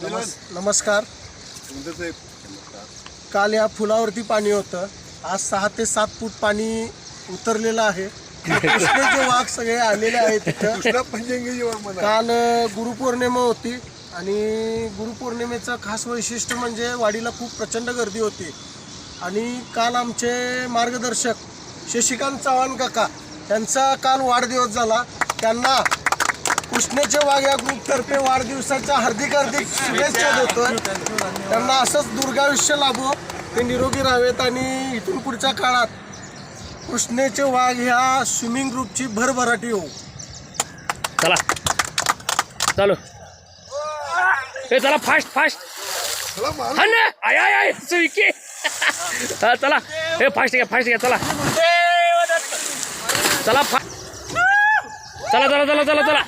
नमस्कार. काल या फुलावरती पाणी होतं. आज 6 ते 7 फूट पाणी उतरलेलं आहे. कृष्णेचे वाघ सगळे आलेले आहेत तिथं. काल गुरुपौर्णिमा होती आणि गुरुपौर्णिमेचं खास वैशिष्ट्य म्हणजे वाडीला खूप प्रचंड गर्दी होती. आणि काल आमचे मार्गदर्शक शशिकांत चव्हाण काका त्यांचा काल वाढदिवस झाला. त्यांना कृष्णेचे वाघ या ग्रुपतर्फे वाढदिवसाच्या हार्दिक शुभेच्छा देतो. त्यांना असंच दीर्घायुष्य लाभो, ते निरोगी राहावेत आणि इथून पुढच्या काळात कृष्णेचे वाघ ह्या स्विमिंग ग्रुपची भरभराटी होऊ. चला चालू हे चला फास्ट फास्ट हा ना आय आय आय सुविके हा चला हे फास्ट घ्या चला चला चला चला चला चला चला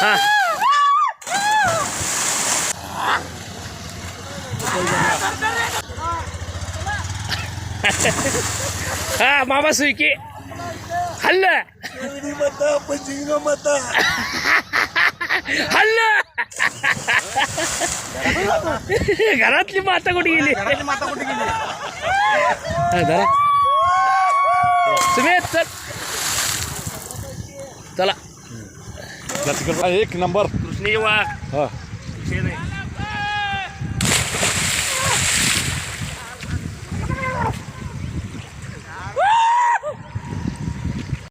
हा हा मामा सुविके हल्ला हल्ला घरातली माता कुठे गेली सुमेध चल चला एक नंबर कृष्णेचे वाघ हा